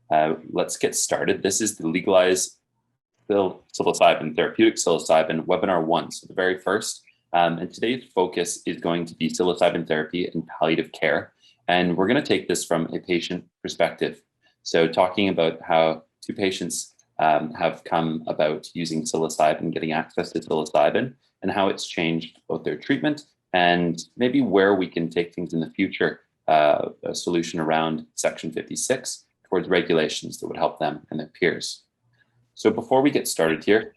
Let's get started. This is the legalized psilocybin, therapeutic psilocybin, webinar 1, so the very first. And today's focus is going to be psilocybin therapy and palliative care. And we're going to take this from a patient perspective. So talking about how two patients have come about using psilocybin, getting access to psilocybin, and how it's changed both their treatment and maybe where we can take things in the future, a solution around Section 56 towards regulations that would help them and their peers. So before we get started here,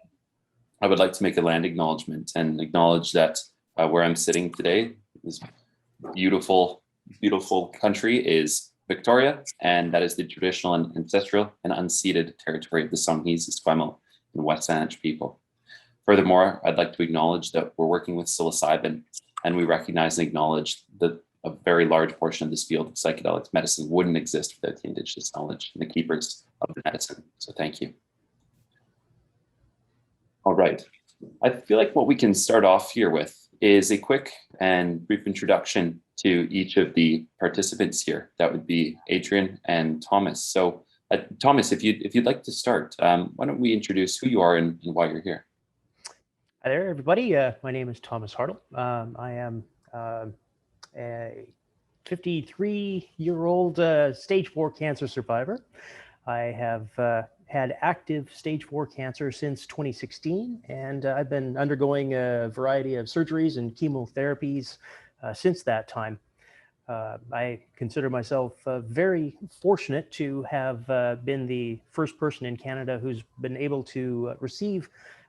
I would like to make a land acknowledgement and acknowledge that where I'm sitting today, this beautiful, beautiful country is Victoria, and that is the traditional and ancestral and unceded territory of the Songhees, Esquimalt, and West Saanich people. Furthermore, I'd like to acknowledge that we're working with psilocybin, and we recognize and acknowledge that a very large portion of this field of psychedelic medicine wouldn't exist without the Indigenous knowledge and the keepers of the medicine. So thank you. All right. I feel like what we can start off here with is a quick and brief introduction to each of the participants here. That would be Adrian and Thomas. So Thomas, if you'd like to start, why don't we introduce who you are and why you're here? Hi there, everybody. My name is Thomas Hartle. I am a 53-year-old stage 4 cancer survivor. I have had active stage 4 cancer since 2016, and I've been undergoing a variety of surgeries and chemotherapies since that time. I consider myself very fortunate to have been the first person in Canada who's been able to receive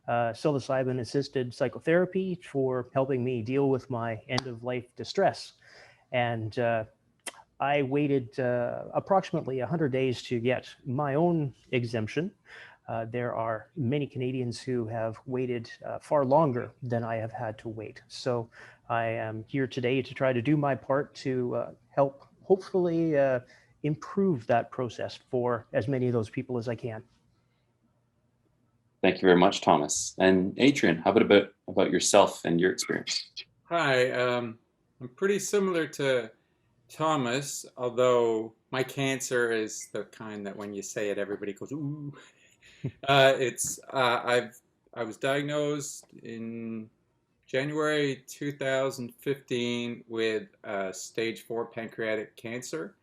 psilocybin-assisted psychotherapy for helping me deal with my end-of-life distress. And I waited approximately 100 days to get my own exemption. There are many Canadians who have waited far longer than I have had to wait. So I am here today to try to do my part to help hopefully improve that process for as many of those people as I can. Thank you very much, Thomas. And Adrian, how about yourself and your experience? Hi, I'm pretty similar to Thomas, although my cancer is the kind that when you say it, everybody goes, ooh. I was diagnosed in January 2015 with stage 4 pancreatic cancer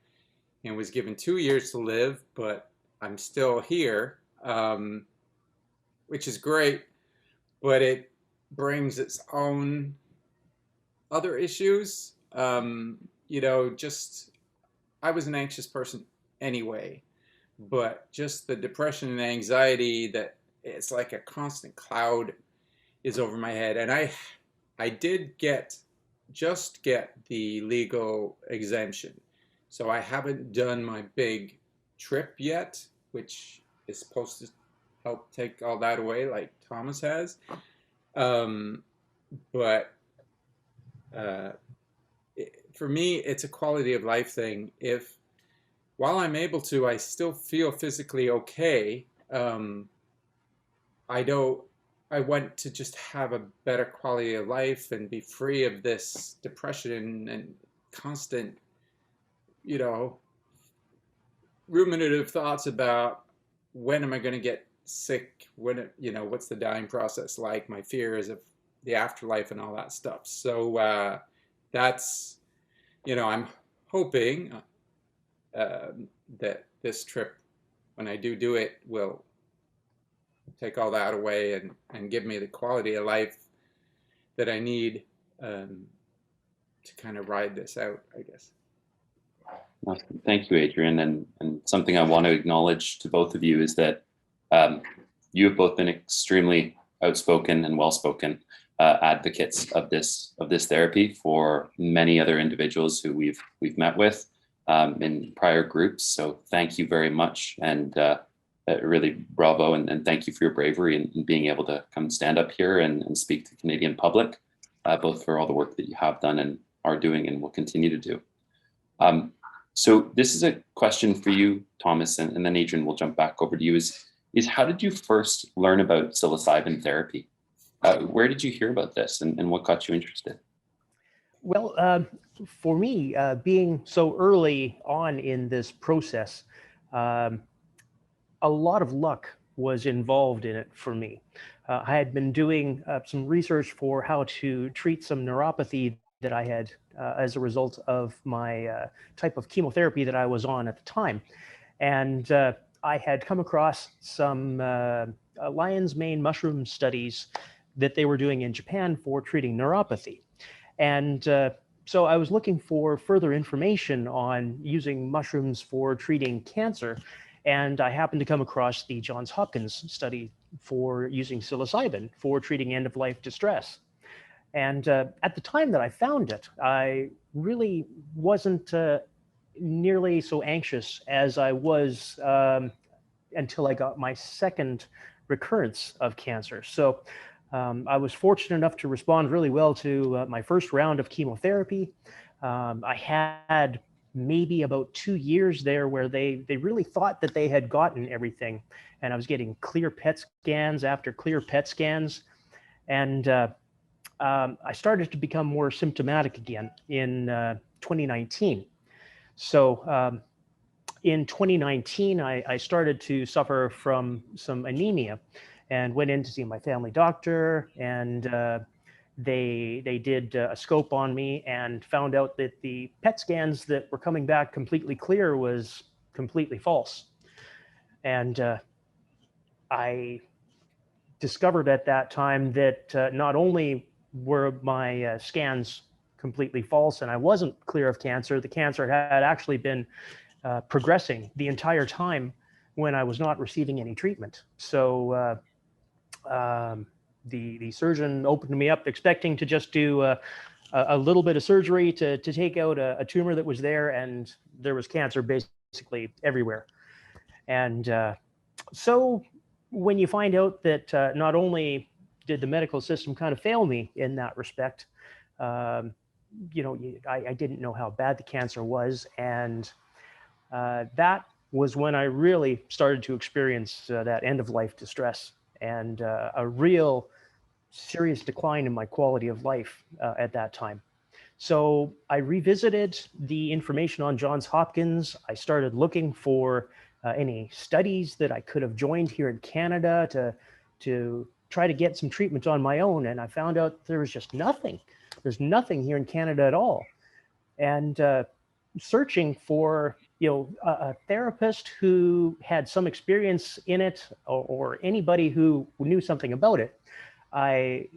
and was given 2 years to live, but I'm still here, which is great, but it brings its own other issues. You know, just, I was an anxious person anyway, but just the depression and anxiety that it's like a constant cloud is over my head. And I did just get the legal exemption. So I haven't done my big trip yet, which is supposed to help take all that away like Thomas has. For me, it's a quality of life thing. If while I'm able to, I still feel physically okay, I want to just have a better quality of life and be free of this depression and constant, you know, ruminative thoughts about when am I going to get sick, what's the dying process like, my fears of the afterlife and all that stuff. So that's, I'm hoping that this trip, when I do it, will take all that away and give me the quality of life that I need to kind of ride this out, I guess. Awesome. Thank you, Adrian. And something I want to acknowledge to both of you is that you have both been extremely outspoken and well-spoken advocates of this therapy for many other individuals who we've met with in prior groups. So thank you very much, and really bravo, and thank you for your bravery in being able to come stand up here and speak to the Canadian public, both for all the work that you have done and are doing and will continue to do. So this is a question for you, Thomas, and then Adrian, will jump back over to you. Is how did you first learn about psilocybin therapy? Where did you hear about this, and what got you interested? Well, for me, being so early on in this process, a lot of luck was involved in it for me. I had been doing some research for how to treat some neuropathy that I had as a result of my type of chemotherapy that I was on at the time. And I had come across some lion's mane mushroom studies that they were doing in Japan for treating neuropathy. And so I was looking for further information on using mushrooms for treating cancer. And I happened to come across the Johns Hopkins study for using psilocybin for treating end-of-life distress. And at the time that I found it, I really wasn't nearly so anxious as I was until I got my second recurrence of cancer. So I was fortunate enough to respond really well to my first round of chemotherapy. I had maybe about 2 years there where they really thought that they had gotten everything. And I was getting clear PET scans after clear PET scans. And I started to become more symptomatic again in 2019. So in 2019, I started to suffer from some anemia and went in to see my family doctor, and they did a scope on me and found out that the PET scans that were coming back completely clear was completely false. And I discovered at that time that not only were my scans completely false and I wasn't clear of cancer, the cancer had actually been progressing the entire time when I was not receiving any treatment. So the surgeon opened me up expecting to just do a little bit of surgery to take out a tumor that was there, and there was cancer basically everywhere. And so when you find out that not only did the medical system kind of fail me in that respect, you know, I didn't know how bad the cancer was. And that was when I really started to experience that end of life distress and a real serious decline in my quality of life at that time. So I revisited the information on Johns Hopkins. I started looking for any studies that I could have joined here in Canada to try to get some treatment on my own. And I found out there was just nothing. There's nothing here in Canada at all. And searching for a therapist who had some experience in it, or anybody who knew something about it, I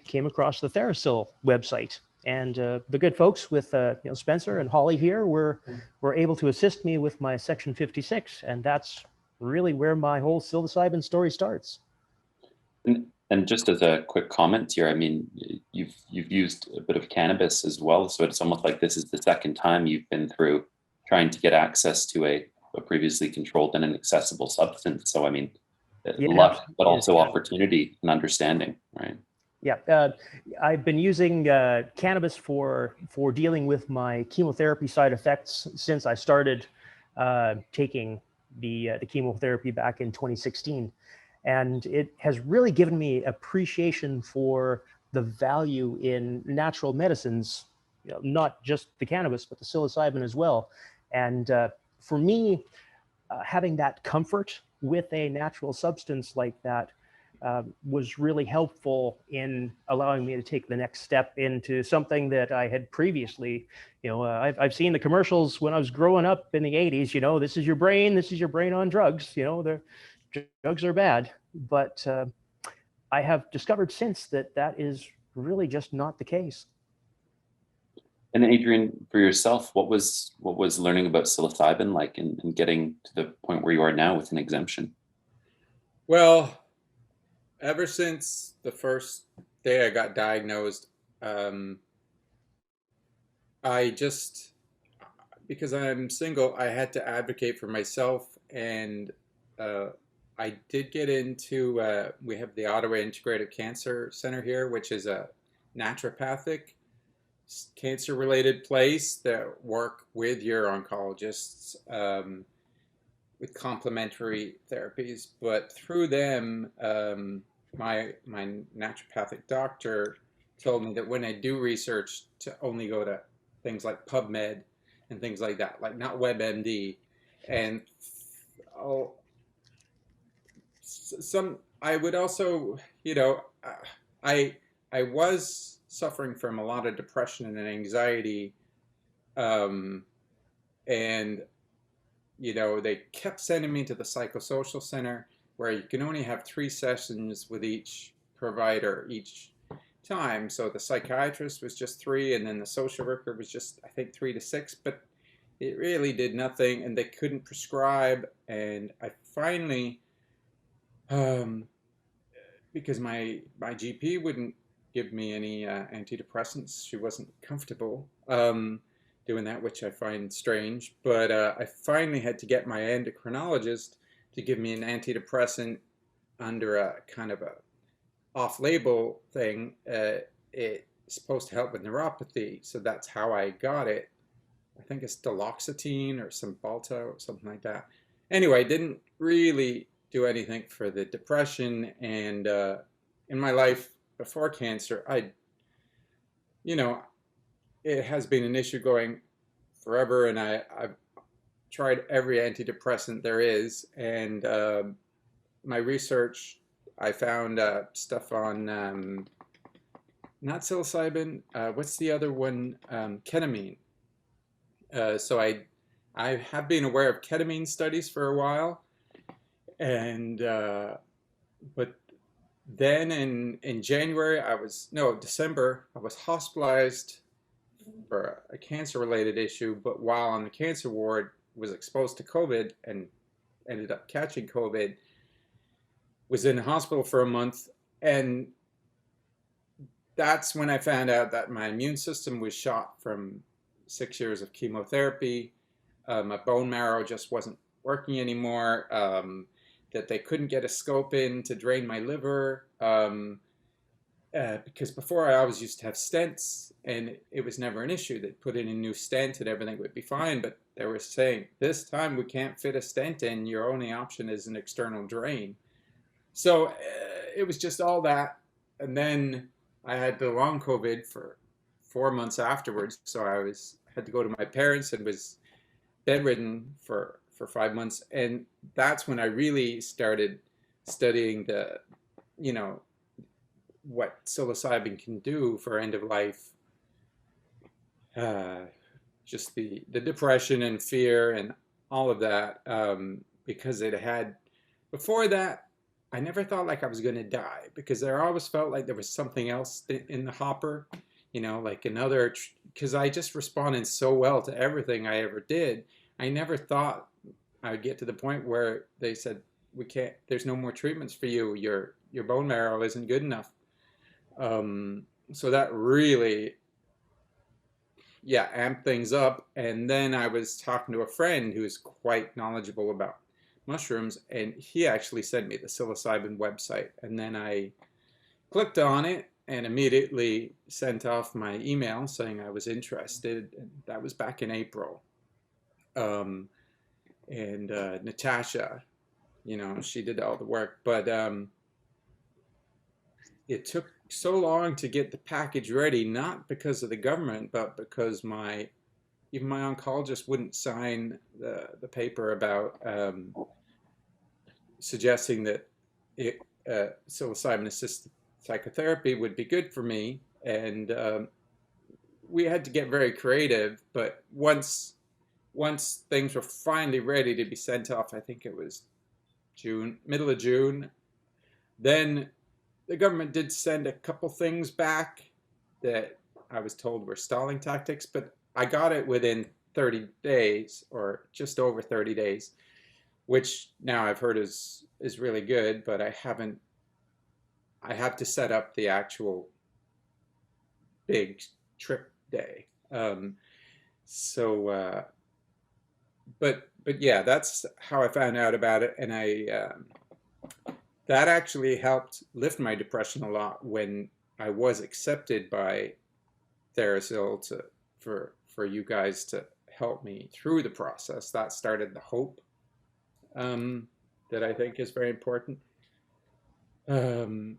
came across the Therapsil website. And the good folks with Spencer and Holly here were able to assist me with my Section 56, and that's really where my whole psilocybin story starts. And just as a quick comment here, I mean, you've used a bit of cannabis as well, so it's almost like this is the second time you've been through trying to get access to a previously controlled and inaccessible substance. So I mean, luck, but also opportunity and understanding, right? Yeah, I've been using cannabis for dealing with my chemotherapy side effects since I started taking the chemotherapy back in 2016, and it has really given me appreciation for the value in natural medicines, not just the cannabis but the psilocybin as well. And for me, having that comfort with a natural substance like that was really helpful in allowing me to take the next step into something that I had previously, I've seen the commercials when I was growing up in the 80s, this is your brain on drugs, the drugs are bad. But I have discovered since that is really just not the case. And Adrian, for yourself, what was learning about psilocybin like and getting to the point where you are now with an exemption? Well, ever since the first day I got diagnosed, I just, because I'm single, I had to advocate for myself. And I did get into, we have the Ottawa Integrated Cancer Center here, which is a naturopathic cancer-related place that work with your oncologists with complementary therapies. But through them, my naturopathic doctor told me that when I do research, to only go to things like PubMed and things like that, like not WebMD. And I would also, I was suffering from a lot of depression and anxiety, um, and they kept sending me to the psychosocial center, where you can only have 3 sessions with each provider each time. So the psychiatrist was just 3, and then the social worker was just, I think, 3 to 6, but it really did nothing, and they couldn't prescribe. And I finally, because my GP wouldn't give me any antidepressants, she wasn't comfortable doing that, which I find strange. But I finally had to get my endocrinologist to give me an antidepressant under a kind of a off-label thing. It's supposed to help with neuropathy, so that's how I got it. I think it's duloxetine or Cymbalta or something like that. Anyway, didn't really do anything for the depression. And in my life before cancer, it has been an issue going forever, and I've tried every antidepressant there is. And my research, I found stuff on not psilocybin. What's the other one? Ketamine. So I have been aware of ketamine studies for a while, and but then in January, December, I was hospitalized for a cancer-related issue, but while on the cancer ward, was exposed to COVID and ended up catching COVID, was in the hospital for a month, and that's when I found out that my immune system was shot from 6 years of chemotherapy. My bone marrow just wasn't working anymore, that they couldn't get a scope in to drain my liver, because before I always used to have stents, and it was never an issue. They'd put in a new stent and everything would be fine, but they were saying, this time we can't fit a stent in, your only option is an external drain. So it was just all that. And then I had the long COVID for 4 months afterwards, so I had to go to my parents and was bedridden for 5 months. And that's when I really started studying what psilocybin can do for end of life, just the depression and fear and all of that, because before that, I never thought like I was going to die, because I always felt like there was something else in the hopper, like another, because I just responded so well to everything I ever did. I never thought I would get to the point where they said, there's no more treatments for you. Your bone marrow isn't good enough. So that really, amped things up. And then I was talking to a friend who's quite knowledgeable about mushrooms, and he actually sent me the psilocybin website. And then I clicked on it and immediately sent off my email saying I was interested. And that was back in April. And Natasha, she did all the work, but it took so long to get the package ready, not because of the government, but because even my oncologist wouldn't sign the paper about suggesting that psilocybin-assisted psychotherapy would be good for me. And we had to get very creative, but once things were finally ready to be sent off, I think it was middle of June, then the government did send a couple things back that I was told were stalling tactics, but I got it within 30 days or just over 30 days, which now I've heard is really good, but I have to set up the actual big trip day. But yeah, that's how I found out about it. And that actually helped lift my depression a lot when I was accepted by Therapsil for you guys to help me through the process. That started the hope that I think is very important. That's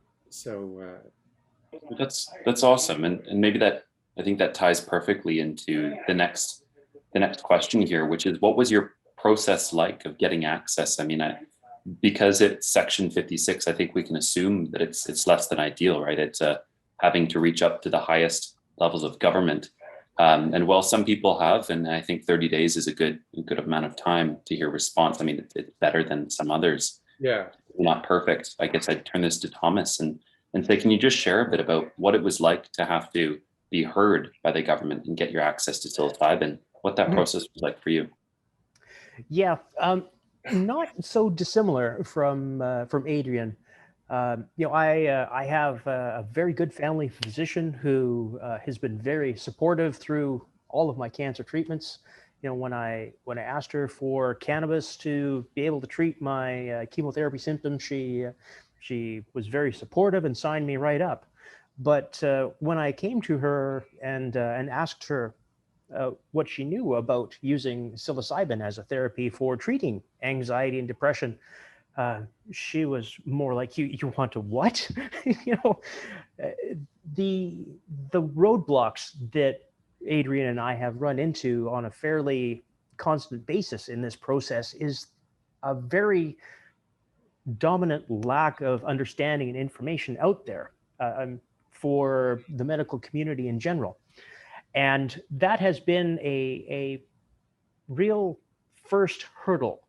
awesome, and maybe I think that ties perfectly into the next question here, which is, what was your process like of getting access? I mean, because it's Section 56, I think we can assume that it's less than ideal, right? It's having to reach up to the highest levels of government. And while some people have, and I think 30 days is a good amount of time to hear response. I mean, it's better than some others. Yeah. Not perfect. I guess I'd turn this to Thomas and say, can you just share a bit about what it was like to have to be heard by the government and get your access to psilocybin, what that process was like for you? Yeah, not so dissimilar from Adrian. I have a very good family physician who has been very supportive through all of my cancer treatments. When I asked her for cannabis to be able to treat my chemotherapy symptoms, she was very supportive and signed me right up. But when I came to her and asked her what she knew about using psilocybin as a therapy for treating anxiety and depression, she was more like, you want to what? Uh, the roadblocks that Adrian and I have run into on a fairly constant basis in this process is a very dominant lack of understanding and information out there for the medical community in general. And that has been a real first hurdle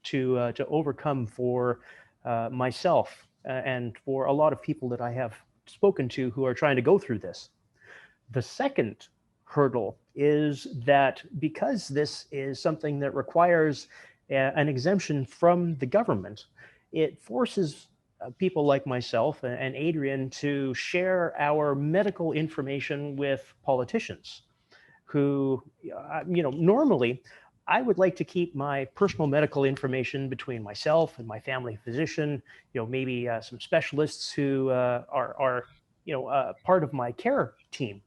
to overcome for myself and for a lot of people that I have spoken to who are trying to go through this. The second hurdle is that because this is something that requires an exemption from the government, it forces people like myself and Adrian to share our medical information with politicians who, normally I would like to keep my personal medical information between myself and my family physician, maybe some specialists who are part of my care team.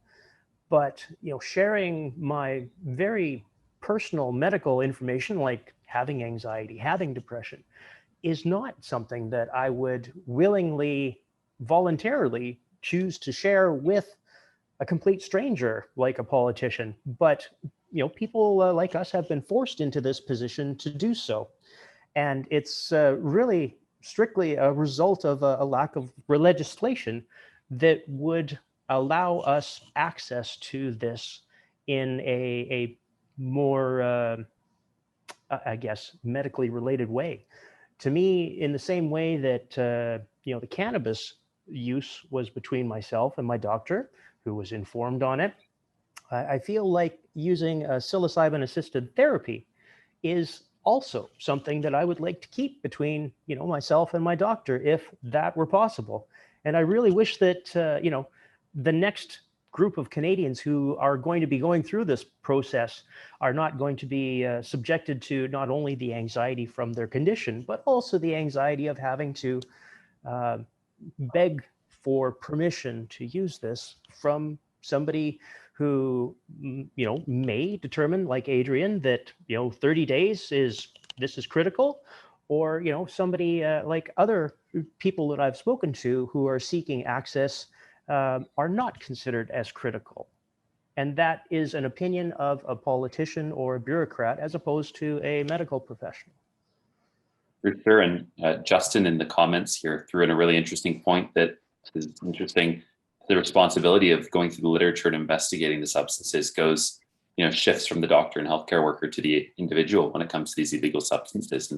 But, sharing my very personal medical information, like having anxiety, having depression, is not something that I would willingly, voluntarily choose to share with a complete stranger like a politician. But people like us have been forced into this position to do so, and it's really strictly a result of a lack of legislation that would allow us access to this in a more I guess medically related way. To me, in the same way that the cannabis use was between myself and my doctor, who was informed on it, I feel like using a psilocybin assisted therapy is also something that I would like to keep between myself and my doctor, if that were possible. And I really wish that the next group of Canadians who are going to be going through this process are not going to be subjected to not only the anxiety from their condition, but also the anxiety of having to beg for permission to use this from somebody who may determine, like Adrian, that 30 days is critical, or somebody like other people that I've spoken to who are seeking access are not considered as critical. And that is an opinion of a politician or a bureaucrat as opposed to a medical professional. For sure. And Justin in the comments here threw in a really interesting point that is interesting. The responsibility of going through the literature and investigating the substances goes, shifts from the doctor and healthcare worker to the individual when it comes to these illegal substances.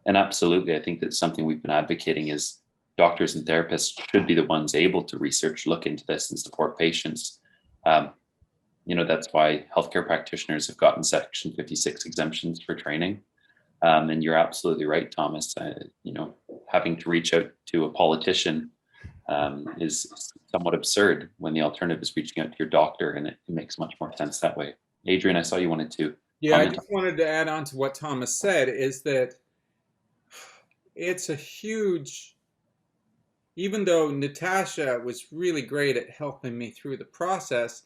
And absolutely, I think that's something we've been advocating is doctors and therapists should be the ones able to research, look into this and support patients. That's why healthcare practitioners have gotten Section 56 exemptions for training. And you're absolutely right, Thomas. Having to reach out to a politician is somewhat absurd when the alternative is reaching out to your doctor, and it makes much more sense that way. Adrian, I saw you wanted to comment. I just wanted to add on to what Thomas said, is that it's a huge, even though Natasha was really great at helping me through the process,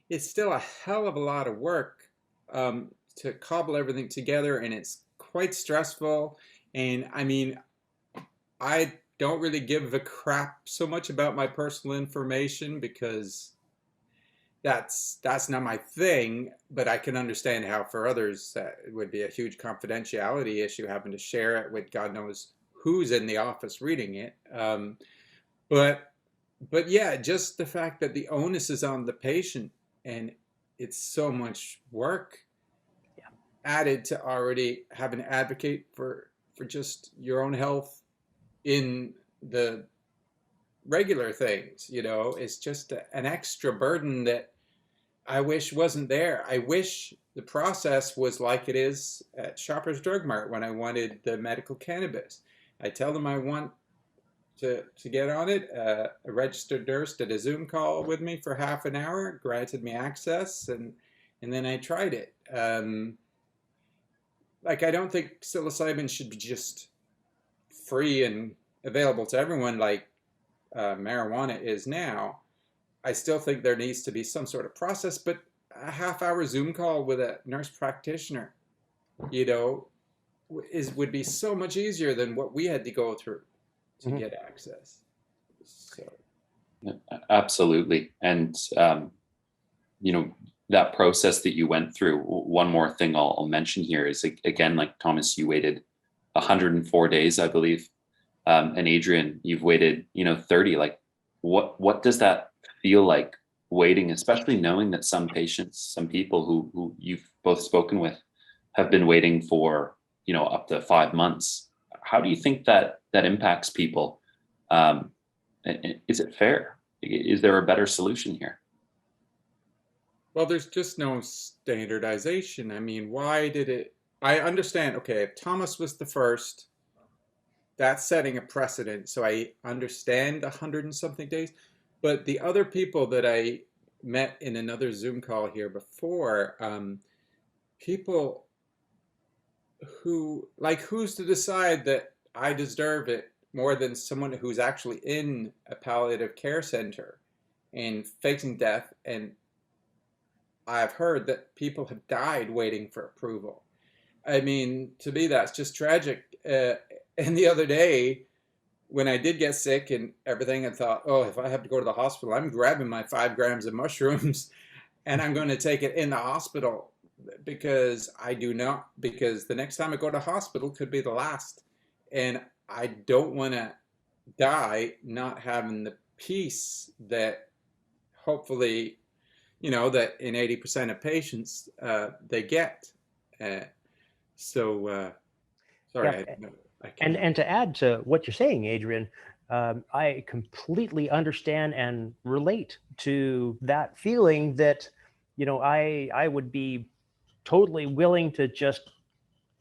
it's still a hell of a lot of work to cobble everything together, and it's quite stressful. And I mean, I don't really give a crap so much about my personal information because that's not my thing, but I can understand how for others that it would be a huge confidentiality issue having to share it with God knows who's in the office reading it. But yeah, just the fact that the onus is on the patient, and it's so much work added to already having to advocate for just your own health in the regular things. It's just an extra burden that I wish wasn't there. I wish the process was like it is at Shoppers Drug Mart when I wanted the medical cannabis. I tell them I want to get on it. A registered nurse did a Zoom call with me for half an hour, granted me access, and then I tried it. Like, I don't think psilocybin should be just free and available to everyone like marijuana is now. I still think there needs to be some sort of process, but a half-hour Zoom call with a nurse practitioner, would be so much easier than what we had to go through to get access. So, absolutely. And, that process that you went through, one more thing I'll mention here is, again, like Thomas, you waited 104 days, I believe. And Adrian, you've waited, 30. Like, what does that feel like, waiting, especially knowing that some patients, some people who you've both spoken with have been waiting for, up to 5 months? How do you think that impacts people? Is it fair? Is there a better solution here? well, there's just no standardization. I mean, why did it? I understand. Okay, if Thomas was the first, that's setting a precedent. So I understand 100 and something days. But the other people that I met in another Zoom call here before, people who, like, who's to decide that I deserve it more than someone who's actually in a palliative care center and facing death? And I've heard that people have died waiting for approval. I mean, to me, that's just tragic. And the other day, when I did get sick and everything, I thought, oh, if I have to go to the hospital, I'm grabbing my 5 grams of mushrooms and I'm going to take it in the hospital, because because the next time I go to hospital could be the last. And I don't want to die not having the peace that hopefully, that in 80% of patients, they get. Sorry. Yeah. And to add to what you're saying, Adrian, I completely understand and relate to that feeling that, I would be totally willing to just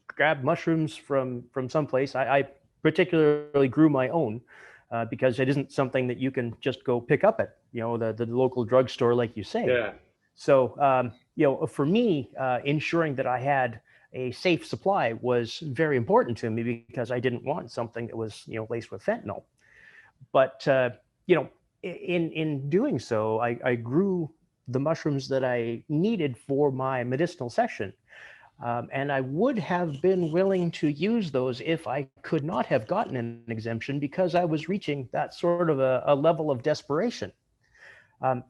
grab mushrooms from someplace. I particularly grew my own because it isn't something that you can just go pick up at, the local drugstore, like you say. Yeah. So, for me, ensuring that I had a safe supply was very important to me, because I didn't want something that was, laced with fentanyl. But, in doing so, I grew the mushrooms that I needed for my medicinal session. And I would have been willing to use those if I could not have gotten an exemption, because I was reaching that sort of a level of desperation.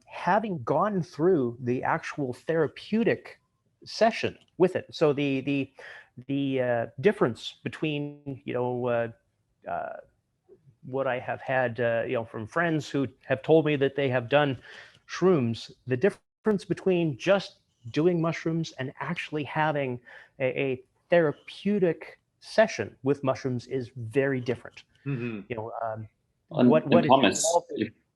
Having gone through the actual therapeutic session with it, so the difference between what I have had from friends who have told me that they have done shrooms, the difference between just doing mushrooms and actually having a therapeutic session with mushrooms is very different. Mm-hmm. And Thomas,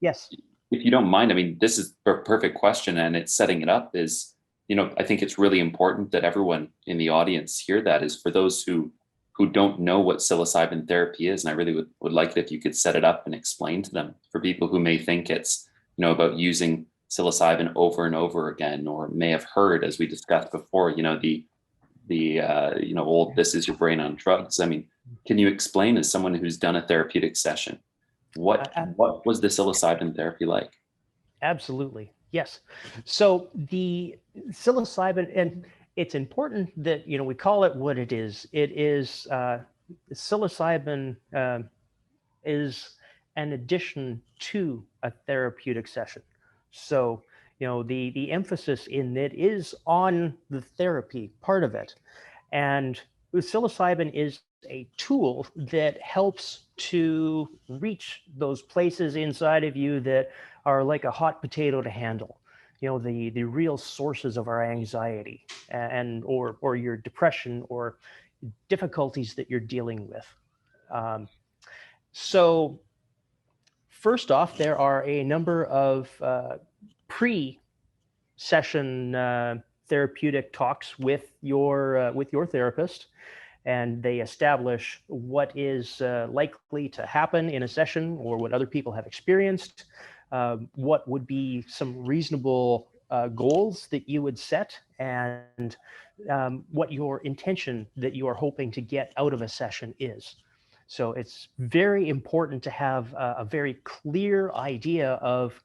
yes, if you don't mind, I mean, this is a perfect question, and it's setting it up is, I think it's really important that everyone in the audience hear that, is for those who don't know what psilocybin therapy is. And I really would like it if you could set it up and explain to them, for people who may think it's, about using psilocybin over and over again, or may have heard, as we discussed before, the old, this is your brain on drugs. I mean, can you explain, as someone who's done a therapeutic session, what was the psilocybin therapy like? Absolutely. Yes. So the psilocybin, and it's important that, we call it what it is. It is psilocybin is an addition to a therapeutic session. So, the emphasis in it is on the therapy part of it. And psilocybin is a tool that helps to reach those places inside of you that are like a hot potato to handle. You know, the real sources of our anxiety or your depression or difficulties that you're dealing with. So first off, there are a number of pre-session therapeutic talks with your therapist, and they establish what is likely to happen in a session or what other people have experienced, what would be some reasonable goals that you would set, and what your intention that you are hoping to get out of a session is. So it's very important to have a very clear idea of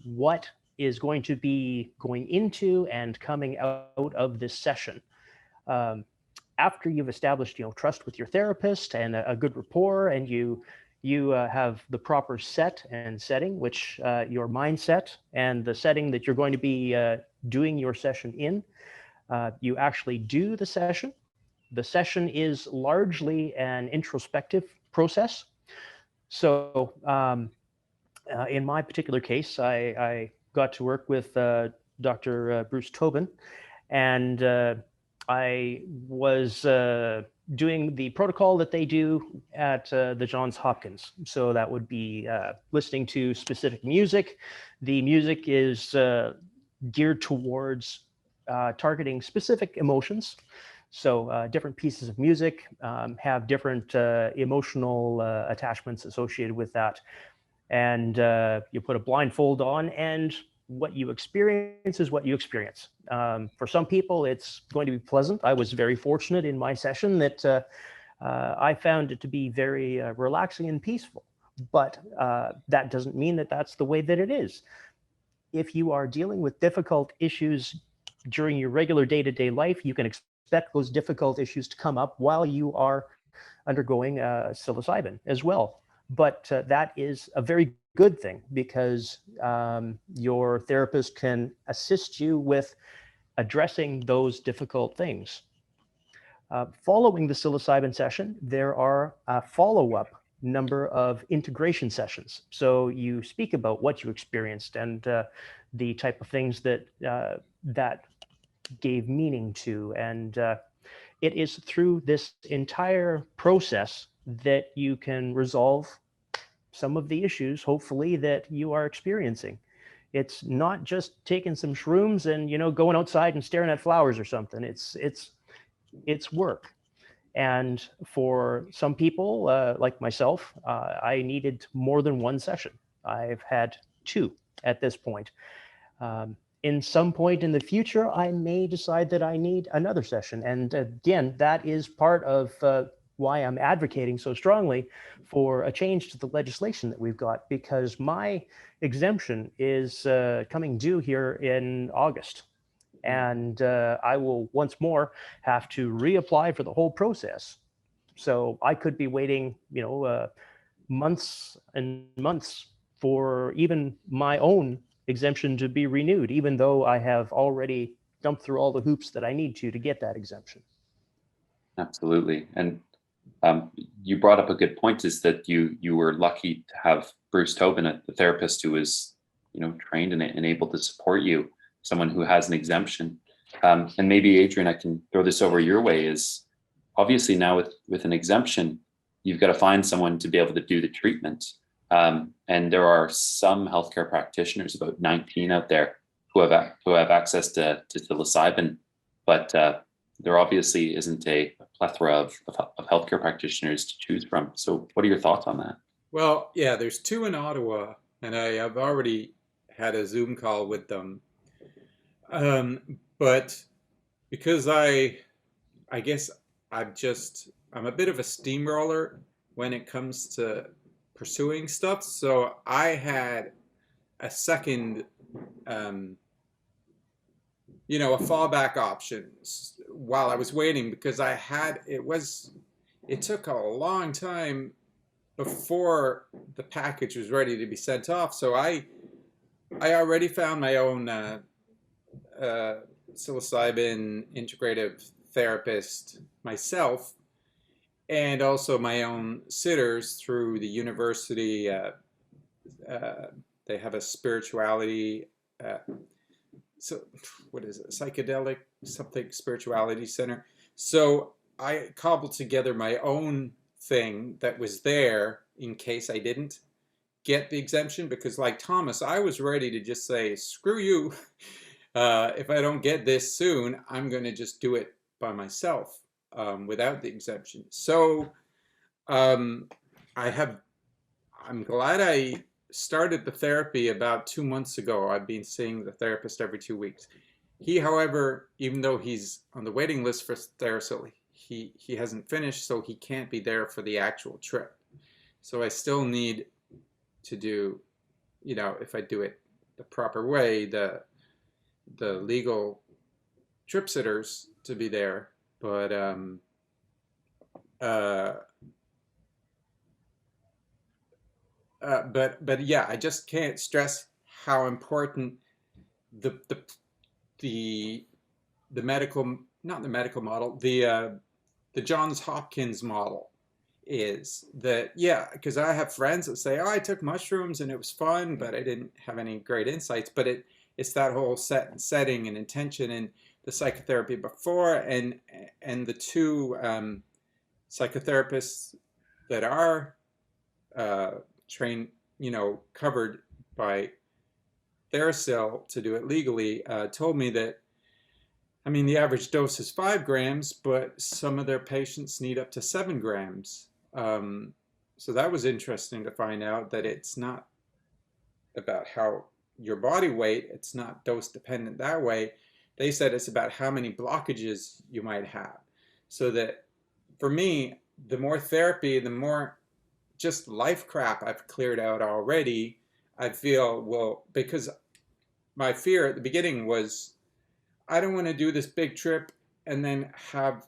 what is going to be going into and coming out of this session. After you've established, trust with your therapist and a good rapport, and you have the proper set and setting, which your mindset and the setting that you're going to be doing your session in, you actually do the session. The session is largely an introspective process. So in my particular case, I got to work with Dr. Bruce Tobin, and I was doing the protocol that they do at the Johns Hopkins. So that would be listening to specific music. The music is geared towards targeting specific emotions. So different pieces of music have different emotional attachments associated with that. And you put a blindfold on, and what you experience is what you experience. For some people, it's going to be pleasant. I was very fortunate in my session that I found it to be very relaxing and peaceful. But that doesn't mean that that's the way that it is. If you are dealing with difficult issues during your regular day-to-day life, you can expect those difficult issues to come up while you are undergoing psilocybin as well. But that is a very good thing, because your therapist can assist you with addressing those difficult things. Following the psilocybin session, there are a follow-up number of integration sessions. So you speak about what you experienced and the type of things that that gave meaning to. And it is through this entire process that you can resolve some of the issues, hopefully, that you are experiencing. It's not just taking some shrooms and going outside and staring at flowers or something. It's work. And for some people, like myself, I needed more than one session. I've had two at this point. In some point in the future, I may decide that I need another session. And again, that is part of why I'm advocating so strongly for a change to the legislation that we've got, because my exemption is coming due here in August. And I will once more have to reapply for the whole process. So I could be waiting, months and months for even my own exemption to be renewed, even though I have already jumped through all the hoops that I need to get that exemption. Absolutely. And you brought up a good point, is that you were lucky to have Bruce Tobin, the therapist who was, trained and able to support you, someone who has an exemption. And maybe, Adrian, I can throw this over your way, is obviously now with an exemption, you've got to find someone to be able to do the treatment. And there are some healthcare practitioners, about 19 out there, who have access to psilocybin, but there obviously isn't a plethora of healthcare practitioners to choose from. So what are your thoughts on that? Well, yeah, there's two in Ottawa, and I have already had a Zoom call with them. But because I guess I'm a bit of a steamroller when it comes to pursuing stuff. So I had a second, a fallback option while I was waiting, because it took a long time before the package was ready to be sent off. So I already found my own psilocybin integrative therapist myself, and also my own sitters through the university. They have a spirituality, uh, so what is it, psychedelic something spirituality center. So I cobbled together my own thing that was there in case I didn't get the exemption, because like Thomas, I was ready to just say, screw you. If I don't get this soon, I'm going to just do it by myself, without the exemption. So um, I have, I'm glad I started the therapy about 2 months ago. I've been seeing the therapist every 2 weeks. He, however, even though he's on the waiting list for Therapsil, he hasn't finished, so he can't be there for the actual trip. So I still need to do, if I do it the proper way, the legal trip sitters to be there. But but yeah, I just can't stress how important the the the medical, not the medical model, the Johns Hopkins model is. That, yeah, because I have friends that say, oh, I took mushrooms and it was fun, but I didn't have any great insights. But it's that whole setting and intention, and the psychotherapy before, and the two psychotherapists that are trained, covered by Therapsil to do it legally, told me that, I mean, the average dose is 5 grams, but some of their patients need up to 7 grams. So that was interesting to find out, that it's not about how your body weight, it's not dose dependent that way. They said it's about how many blockages you might have. So that for me, the more therapy, the more just life crap I've cleared out already, I feel, well, because my fear at the beginning was, I don't want to do this big trip and then have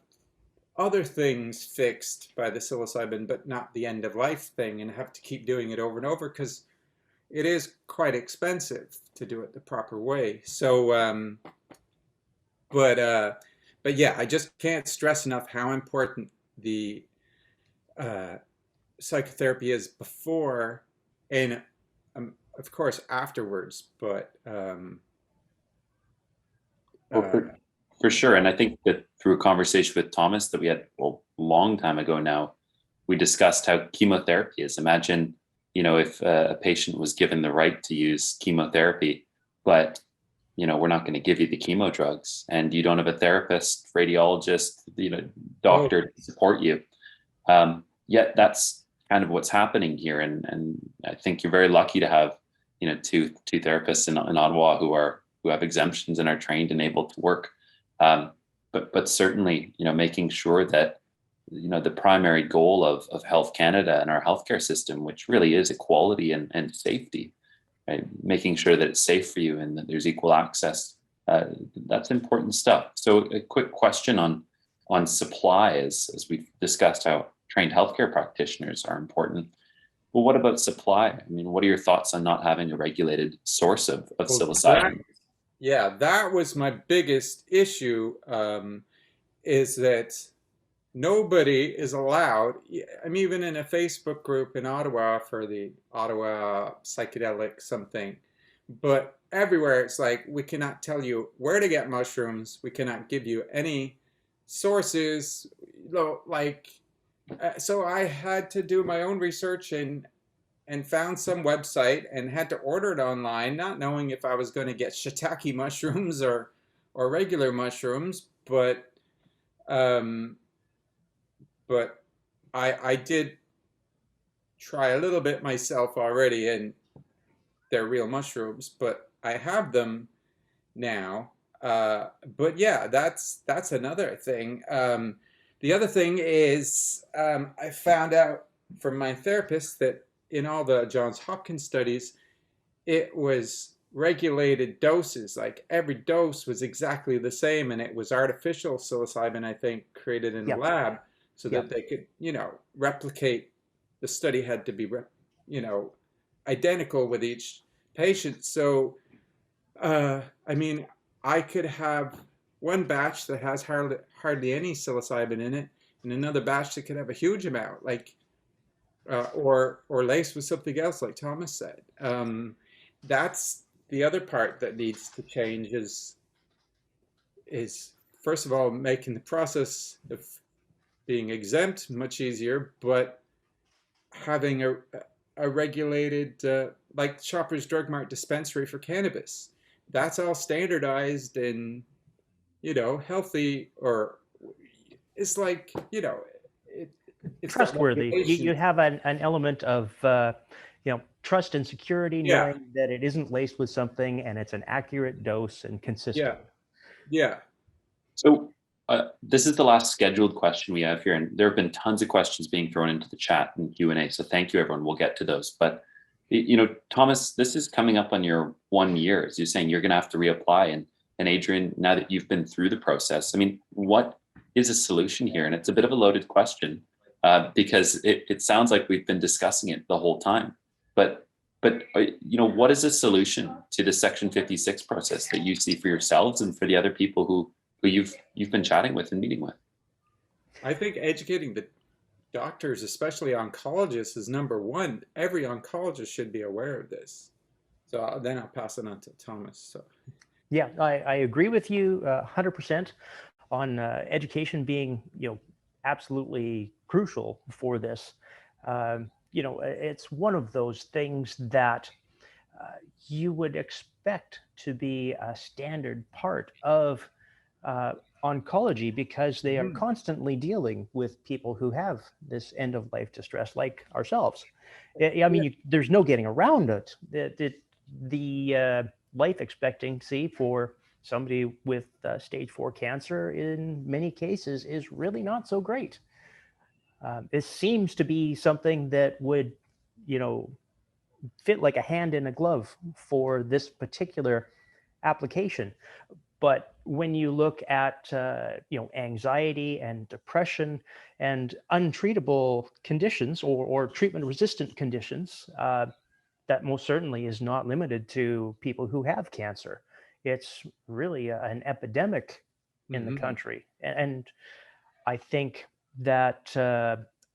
other things fixed by the psilocybin, but not the end of life thing, and have to keep doing it over and over, because it is quite expensive to do it the proper way. So, but yeah, I just can't stress enough how important the psychotherapy is before, and of course afterwards. But Well, for sure. And I think that through a conversation with Thomas that we had a long time ago now, we discussed how chemotherapy is. Imagine, if a patient was given the right to use chemotherapy, but, we're not going to give you the chemo drugs, and you don't have a therapist, radiologist, doctor to support you. Yet that's kind of what's happening here. And I think you're very lucky to have, two therapists in Ottawa who have exemptions and are trained and able to work. But certainly, making sure that, the primary goal of Health Canada and our healthcare system, which really is equality and safety, right? Making sure that it's safe for you and that there's equal access. That's important stuff. So a quick question on supply, as we've discussed how trained healthcare practitioners are important. Well, what about supply? I mean, what are your thoughts on not having a regulated source of psilocybin? Yeah, that was my biggest issue, is that nobody is allowed. I'm even in a Facebook group in Ottawa for the Ottawa psychedelic something, but everywhere it's like, we cannot tell you where to get mushrooms. We cannot give you any sources. So I had to do my own research and found some website and had to order it online, not knowing if I was going to get shiitake mushrooms or regular mushrooms. But I did try a little bit myself already, and they're real mushrooms, but I have them now. But yeah, that's another thing. The other thing is, I found out from my therapist that in all the Johns Hopkins studies, it was regulated doses. Like every dose was exactly the same, and it was artificial psilocybin, I think, created in the lab, so that they could, replicate. The study had to be, identical with each patient. So, I mean, I could have one batch that has hardly any psilocybin in it, and another batch that could have a huge amount, like or laced with something else, like Thomas said. That's the other part that needs to change is first of all making the process of being exempt much easier, but having a regulated like Shoppers Drug Mart dispensary for cannabis. That's all standardized and healthy, or it's like it, it's got Trustworthy. You regulations. have an element of trust and security, Yeah, knowing that it isn't laced with something and it's an accurate dose and yeah, consistent. yeah. So this is the last scheduled question we have here, and there have been tons of questions being thrown into the chat and Q&A. So thank you, everyone. We'll get to those. But Thomas, this is coming up on your 1 year. As you're saying, you're going to have to reapply. And Adrian, now that you've been through the process, I mean, what is a solution here? And it's a bit of a loaded question because it sounds like we've been discussing it the whole time. But what is a solution to the Section 56 process that you see for yourselves and for the other people who you've been chatting with and meeting with? I think educating the doctors, especially oncologists, is number one. Every oncologist should be aware of this. So then I'll pass it on to Thomas. So Yeah, I agree with you 100% on education being, absolutely crucial for this. It's one of those things that you would expect to be a standard part of oncology because they are constantly dealing with people who have this end of life distress, like ourselves. I mean, there's no getting around it. The life expectancy for somebody with stage 4 cancer in many cases is really not so great. It seems to be something that would, fit like a hand in a glove for this particular application. But when you look at anxiety and depression and untreatable conditions or treatment-resistant conditions, that most certainly is not limited to people who have cancer. It's really an epidemic in the country, and I think that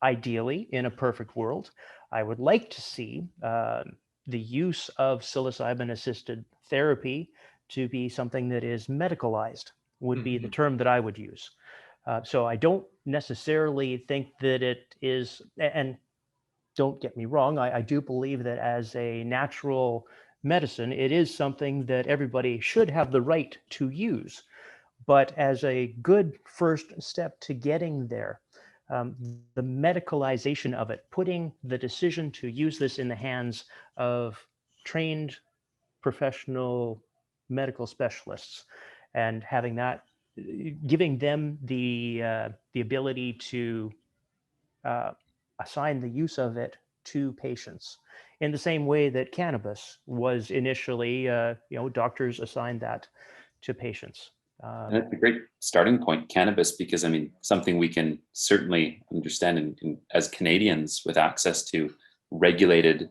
ideally, in a perfect world, I would like to see the use of psilocybin-assisted therapy to be something that is medicalized, would be the term that I would use. So I don't necessarily think that it is, and don't get me wrong, I do believe that as a natural medicine, it is something that everybody should have the right to use. But as a good first step to getting there, the medicalization of it, putting the decision to use this in the hands of trained professional medical specialists and having that, giving them the ability to assign the use of it to patients in the same way that cannabis was initially, doctors assigned that to patients. And it's a great starting point, cannabis, because I mean, something we can certainly understand as Canadians with access to regulated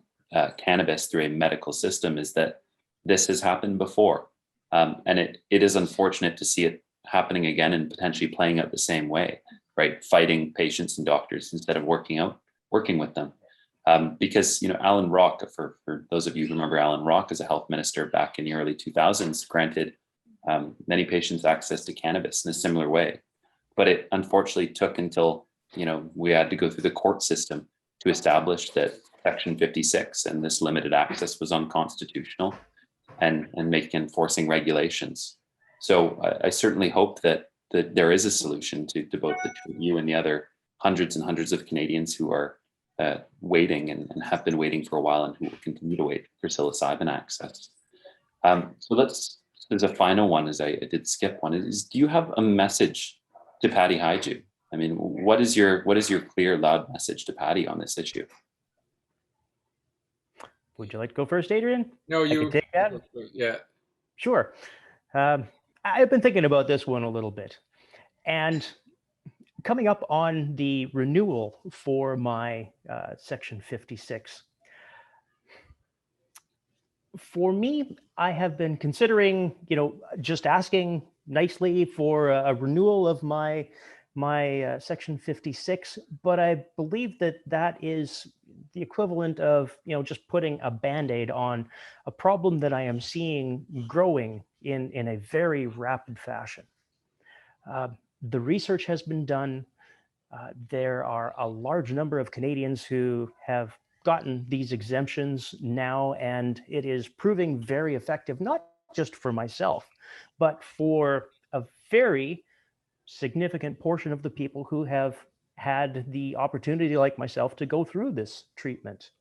cannabis through a medical system is that this has happened before. And it is unfortunate to see it happening again and potentially playing out the same way, right? Fighting patients and doctors instead of working with them. Because, Alan Rock, for those of you who remember Alan Rock as a health minister back in the early 2000s, granted many patients access to cannabis in a similar way. But it unfortunately took until, we had to go through the court system to establish that Section 56 and this limited access was unconstitutional and enforcing regulations. So I certainly hope that there is a solution to both the two of you and the other hundreds and hundreds of Canadians who are waiting and have been waiting for a while and who will continue to wait for psilocybin access. There's a final one, as I did skip one, is do you have a message to Patty Haiju? I mean, what is your clear, loud message to Patty on this issue? Would you like to go first, Adrian? No, you I can take that. Yeah. Sure. I've been thinking about this one a little bit, and coming up on the renewal for my Section 56. For me, I have been considering, just asking nicely for a renewal of my my Section 56, but I believe that that is the equivalent of, just putting a Band-Aid on a problem that I am seeing growing in a very rapid fashion. The research has been done. There are a large number of Canadians who have gotten these exemptions now, and it is proving very effective, not just for myself, but for a very significant portion of the people who have had the opportunity, like myself, to go through this treatment.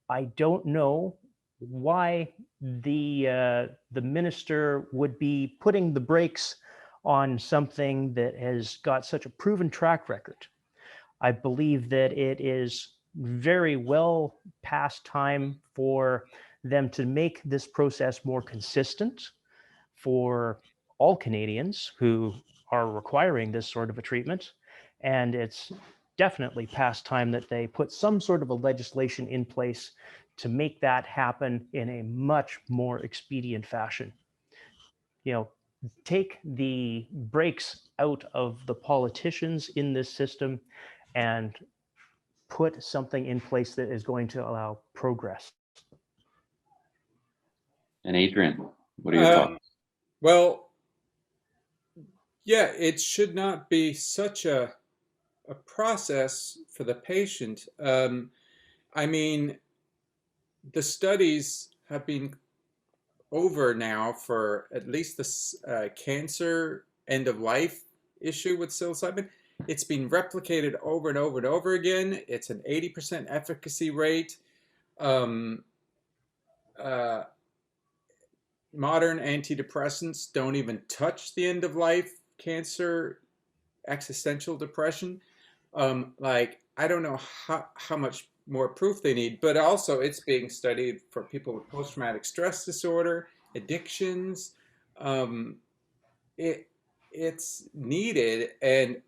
I don't know why the minister would be putting the brakes on something that has got such a proven track record. I believe that it is very well past time for them to make this process more consistent for all Canadians who are requiring this sort of a treatment. And it's definitely past time that they put some sort of a legislation in place to make that happen in a much more expedient fashion. Take the brakes out of the politicians in this system and put something in place that is going to allow progress. And Adrian, what are your thoughts? Well, yeah, it should not be such a process for the patient. I mean, the studies have been over now for at least this cancer end of life issue with psilocybin. It's been replicated over and over and over again. It's an 80% efficacy rate. Modern antidepressants don't even touch the end of life cancer, existential depression. I don't know how much more proof they need, but also it's being studied for people with post-traumatic stress disorder, addictions. It's needed, and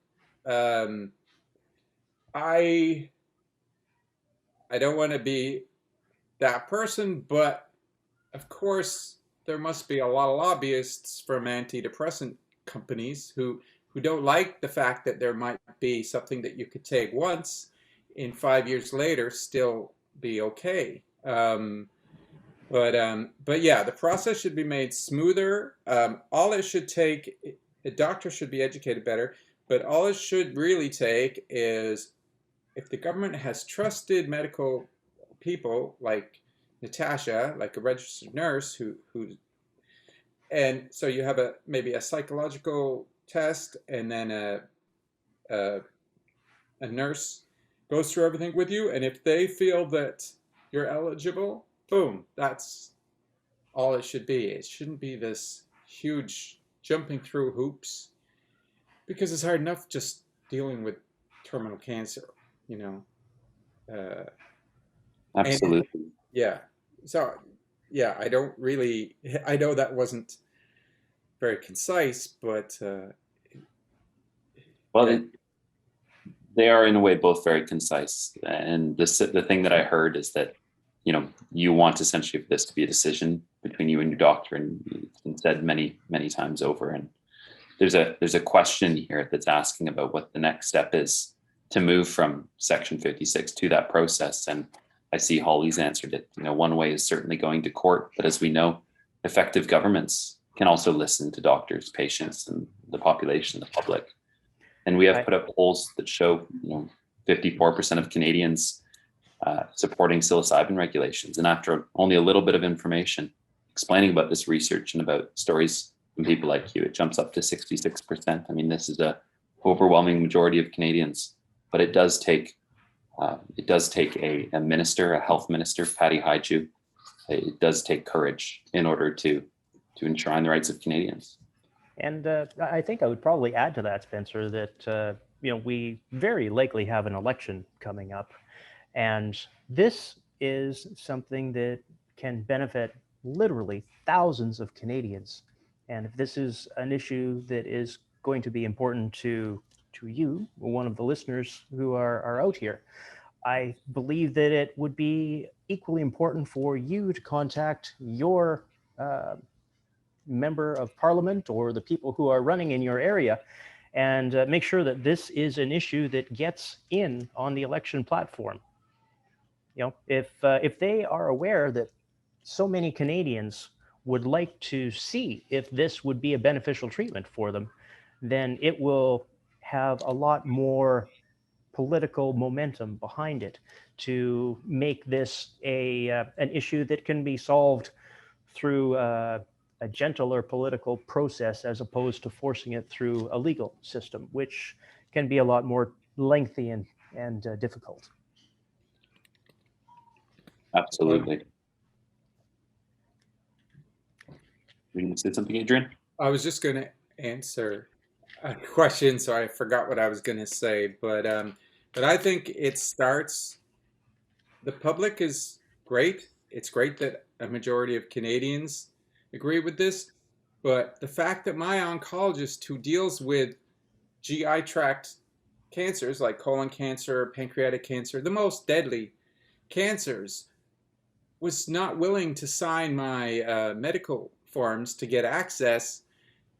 I don't want to be that person, but of course there must be a lot of lobbyists from antidepressant companies who don't like the fact that there might be something that you could take once in 5 years later still be okay. But yeah, the process should be made smoother. All it should take, a doctor should be educated better, but all it should really take is if the government has trusted medical people like Natasha, like a registered nurse and so you have maybe a psychological test, and then a nurse goes through everything with you, and if they feel that you're eligible, boom, that's all it should be. It shouldn't be this huge jumping through hoops, because it's hard enough just dealing with terminal cancer, Absolutely. And, yeah. So, yeah, I know that wasn't very concise, but Well, they are in a way both very concise. And the thing that I heard is that, you want essentially for this to be a decision between you and your doctor, and it's been said many, many times over. And there's a question here that's asking about what the next step is to move from Section 56 to that process. And I see Holly's answered it. One way is certainly going to court, but as we know, effective governments can also listen to doctors, patients, and the population, the public. And we have put up polls that show, 54% of Canadians supporting psilocybin regulations. And after only a little bit of information explaining about this research and about stories from people like you, it jumps up to 66%. I mean, this is a overwhelming majority of Canadians, but it does take a minister, a health minister, Patty Hyju. It does take courage in order to enshrine the rights of Canadians. And I think I would probably add to that, Spencer, that we very likely have an election coming up, and this is something that can benefit literally thousands of Canadians. And if this is an issue that is going to be important to you, one of the listeners who are out here, I believe that it would be equally important for you to contact your member of parliament or the people who are running in your area and make sure that this is an issue that gets in on the election platform. If they are aware that so many Canadians would like to see if this would be a beneficial treatment for them, then it will have a lot more political momentum behind it to make this an issue that can be solved through a gentler political process, as opposed to forcing it through a legal system, which can be a lot more lengthy and difficult. Absolutely. Were you going to say something, Adrian? I was just going to answer a question, so I forgot what I was going to say. But I think it starts. The public is great. It's great that a majority of Canadians agree with this. But the fact that my oncologist, who deals with GI tract cancers like colon cancer, pancreatic cancer, the most deadly cancers, was not willing to sign my medical forms to get access,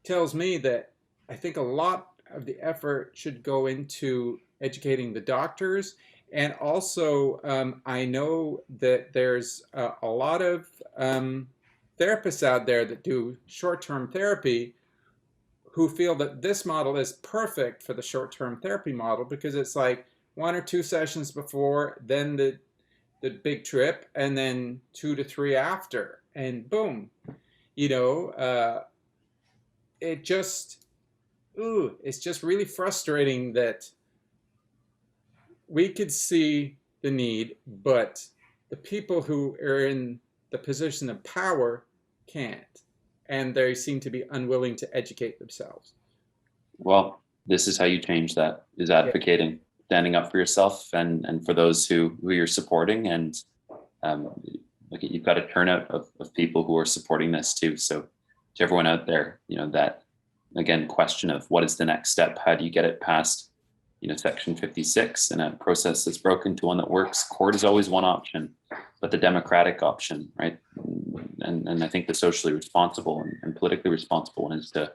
tells me that I think a lot of the effort should go into educating the doctors. And also, I know that there's a lot of therapists out there that do short-term therapy who feel that this model is perfect for the short-term therapy model, because it's like 1 or 2 sessions before, then the big trip, and then 2 to 3 after, and boom, it just, it's just really frustrating that we could see the need, but the people who are in the position of power can't, and they seem to be unwilling to educate themselves. Well, this is how you change that, is advocating, standing up for yourself and for those who you're supporting. And look, you've got a turnout of people who are supporting this too. So to everyone out there, that, again, question of what is the next step? How do you get it past, Section 56 in a process that's broken to one that works? Court is always one option, but the democratic option, right? And I think the socially responsible and politically responsible one is to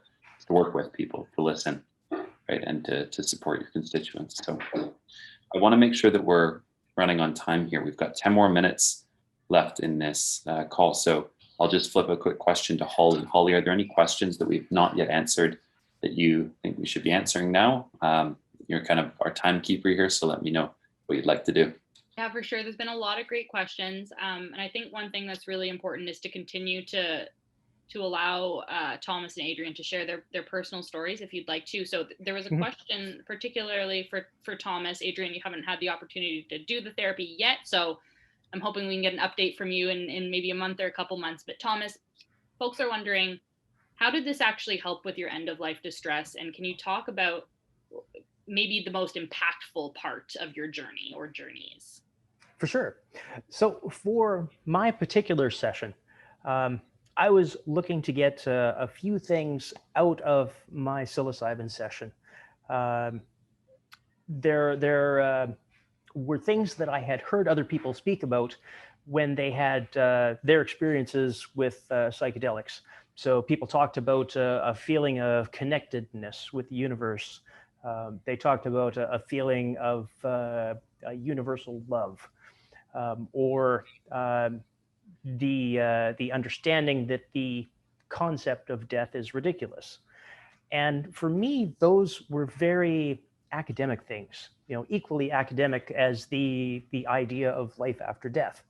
work with people, to listen, right? And to support your constituents. So I want to make sure that we're running on time here. We've got 10 more minutes left in this call. So I'll just flip a quick question to Holly. Holly, are there any questions that we've not yet answered that you think we should be answering now? You're kind of our timekeeper here, so let me know what you'd like to do. Yeah, for sure. There's been a lot of great questions. And I think one thing that's really important is to continue to allow Thomas and Adrian to share their personal stories if you'd like to. So there was a question particularly for Thomas. Adrian, you haven't had the opportunity to do the therapy yet, so I'm hoping we can get an update from you in maybe a month or a couple months. But Thomas, folks are wondering, how did this actually help with your end of life distress? And can you talk about maybe the most impactful part of your journey or journeys? For sure. So for my particular session, I was looking to get a few things out of my psilocybin session. There were things that I had heard other people speak about when they had their experiences with psychedelics. So people talked about a feeling of connectedness with the universe. They talked about a feeling of a universal love, or the understanding that the concept of death is ridiculous. And for me, those were very academic things, equally academic as the idea of life after death.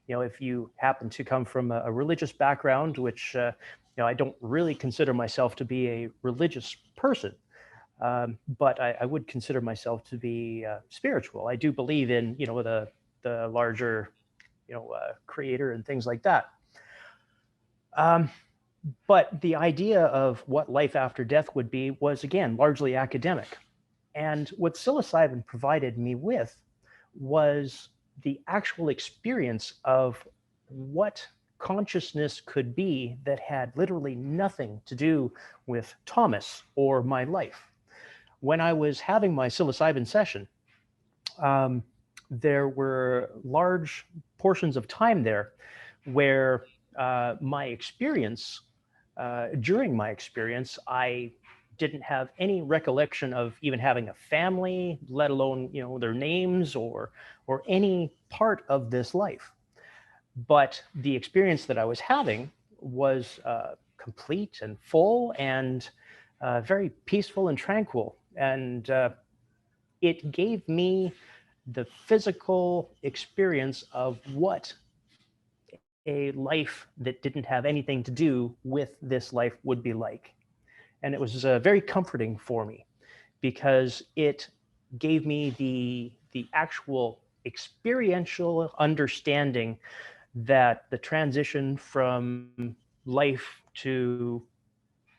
If you happen to come from a religious background, which I don't really consider myself to be a religious person, but I would consider myself to be spiritual. I do believe in the larger creator and things like that. But the idea of what life after death would be was, again, largely academic. And what psilocybin provided me with was the actual experience of what consciousness could be that had literally nothing to do with Thomas or my life. When I was having my psilocybin session, there were large portions of time there where my experience, during my experience, I didn't have any recollection of even having a family, let alone, their names or any part of this life. But the experience that I was having was complete and full and very peaceful and tranquil. And it gave me the physical experience of what a life that didn't have anything to do with this life would be like. And it was very comforting for me because it gave me the actual experiential understanding that the transition from life to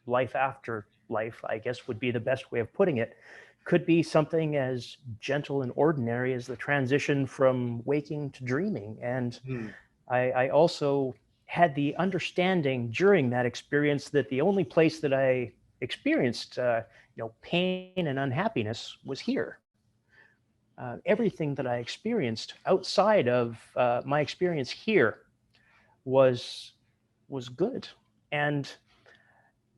life after life, I guess would be the best way of putting it, could be something as gentle and ordinary as the transition from waking to dreaming. And I also had the understanding during that experience that the only place that I experienced pain and unhappiness was here. Everything that I experienced outside of my experience here was good. And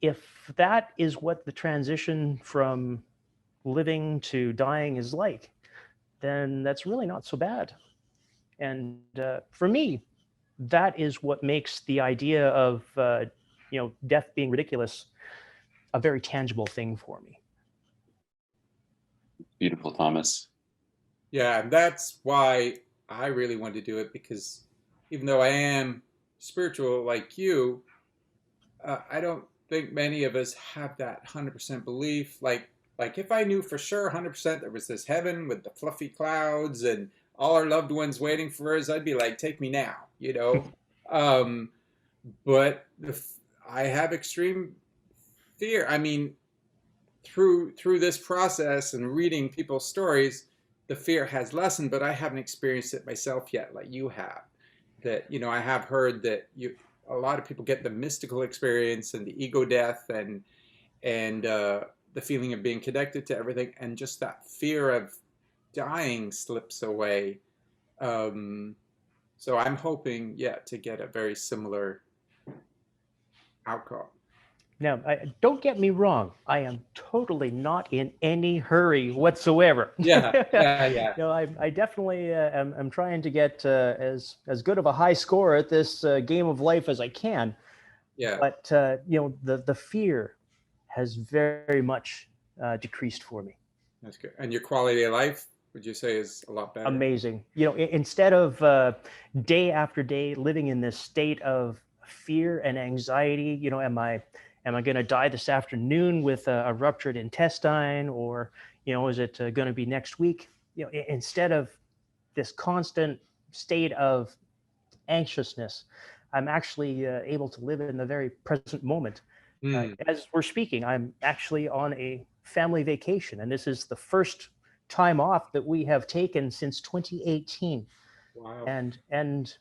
if that is what the transition from living to dying is like, then that's really not so bad. And for me, that is what makes the idea of death being ridiculous a very tangible thing for me. Beautiful, Thomas. Yeah, and that's why I really wanted to do it, because even though I am spiritual like you, I don't think many of us have that 100% belief. Like if I knew for sure 100% there was this heaven with the fluffy clouds and all our loved ones waiting for us, I'd be like, take me now, But I have extreme fear. I mean, through this process and reading people's stories, the fear has lessened, but I haven't experienced it myself yet, like you have. That I have heard that a lot of people get the mystical experience and the ego death and the feeling of being connected to everything, and just that fear of dying slips away. So I'm hoping, to get a very similar outcome. Now, don't get me wrong. I am totally not in any hurry whatsoever. Yeah. I definitely am trying to get as good of a high score at this game of life as I can. Yeah. But the fear has very much decreased for me. That's good. And your quality of life, would you say, is a lot better? Amazing. Instead of day after day living in this state of fear and anxiety, am I going to die this afternoon with a ruptured intestine, or is it going to be next week? Instead of this constant state of anxiousness, I'm actually able to live in the very present moment. As we're speaking, I'm actually on a family vacation, and this is the first time off that we have taken since 2018. Wow. And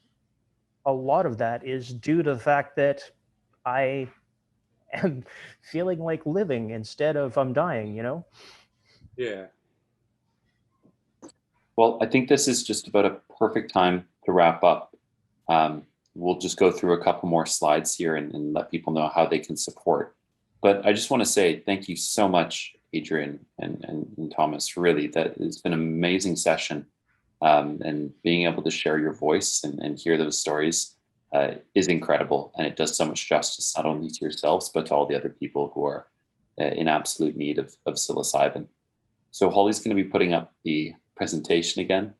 a lot of that is due to the fact that I am feeling like living instead of I'm dying, Yeah. Well, I think this is just about a perfect time to wrap up. We'll just go through a couple more slides here and let people know how they can support. But I just want to say thank you so much, Adrian and Thomas. Really, that it's been an amazing session. And being able to share your voice and hear those stories is incredible. And it does so much justice, not only to yourselves, but to all the other people who are in absolute need of psilocybin. So Holly's going to be putting up the presentation again.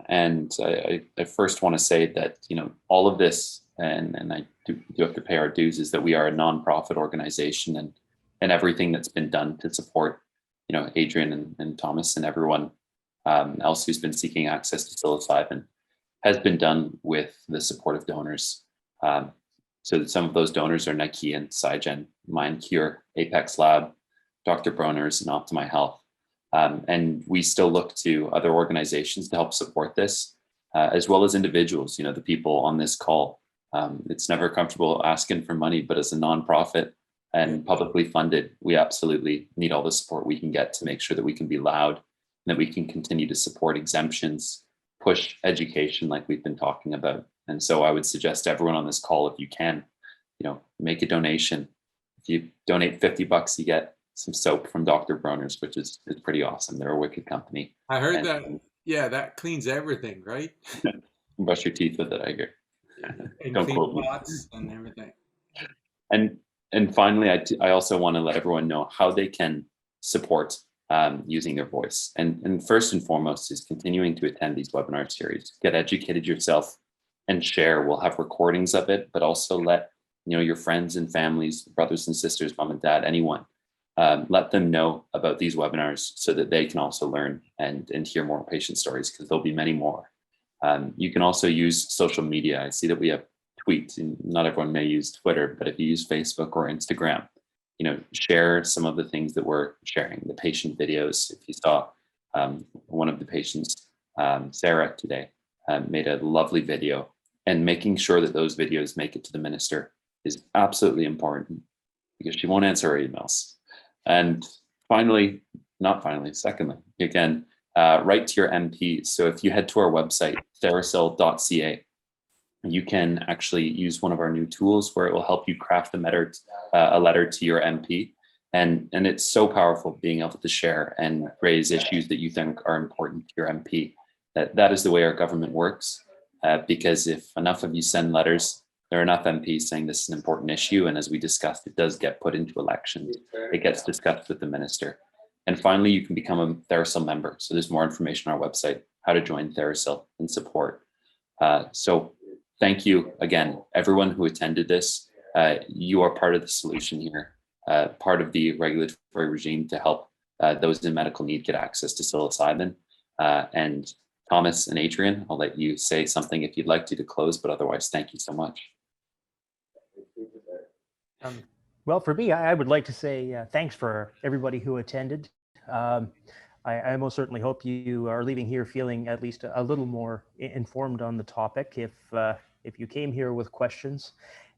And I first want to say that, all of this, and I do have to pay our dues, is that we are a nonprofit organization, and everything that's been done to support, Adrian and Thomas and everyone else who's been seeking access to psilocybin has been done with the support of donors. So some of those donors are Nike and Cygen, MindCure, Apex Lab, Dr. Bronner's, and Optimi Health. And we still look to other organizations to help support this, as well as individuals, the people on this call. It's never comfortable asking for money, but as a nonprofit and publicly funded, we absolutely need all the support we can get to make sure that we can be loud and that we can continue to support exemptions, push education like we've been talking about. And so I would suggest to everyone on this call, if you can, make a donation. If you donate $50, you get some soap from Dr. Bronner's, which is pretty awesome. They're a wicked company. I heard And that. Yeah, that cleans everything, right? brush your teeth with it, I hear. And Don't clean quote me. pots and everything. And finally, I also want to let everyone know how they can support using their voice. And first and foremost is continuing to attend these webinar series. Get educated yourself and share. We'll have recordings of it, but also let your friends and families, brothers and sisters, mom and dad, anyone, let them know about these webinars so that they can also learn and hear more patient stories, because there'll be many more. You can also use social media. I see that we have tweets, and not everyone may use Twitter, but if you use Facebook or Instagram, share some of the things that we're sharing, the patient videos. If you saw one of the patients, Sarah, today, made a lovely video, and making sure that those videos make it to the minister is absolutely important, because she won't answer her emails. And secondly, you can write to your MPs. So if you head to our website, therapsil.ca, you can actually use one of our new tools where it will help you craft a letter to your MP. And it's so powerful being able to share and raise issues that you think are important to your MP. That is the way our government works, because if enough of you send letters, there are enough MPs saying this is an important issue. And as we discussed, it does get put into elections. It gets discussed with the minister. And finally, you can become a Therapsil member. So there's more information on our website, how to join Therapsil and support. So thank you again, everyone who attended this. You are part of the solution here, part of the regulatory regime to help those in medical need get access to psilocybin. And Thomas and Adrian, I'll let you say something if you'd like to close, but otherwise, thank you so much. Well, for me, I would like to say thanks for everybody who attended. I most certainly hope you are leaving here feeling at least a little more informed on the topic if you came here with questions.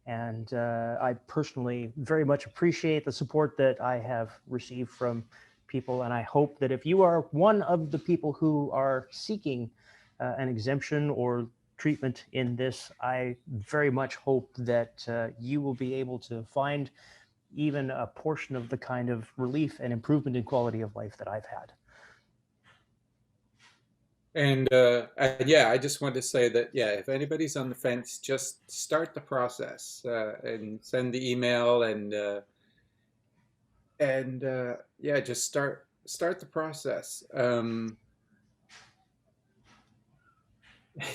And I personally very much appreciate the support that I have received from people. And I hope that if you are one of the people who are seeking an exemption or treatment in this, I very much hope that you will be able to find even a portion of the kind of relief and improvement in quality of life that I've had. And yeah, I just wanted to say that, yeah, if anybody's on the fence, just start the process and send the email and yeah, just start the process.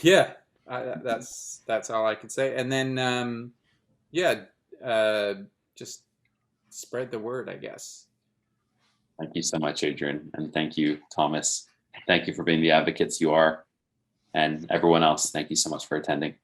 Yeah, that's all I can say. And then yeah, just spread the word, I guess. Thank you so much, Adrian. And thank you, Thomas. Thank you for being the advocates you are. And everyone else, thank you so much for attending.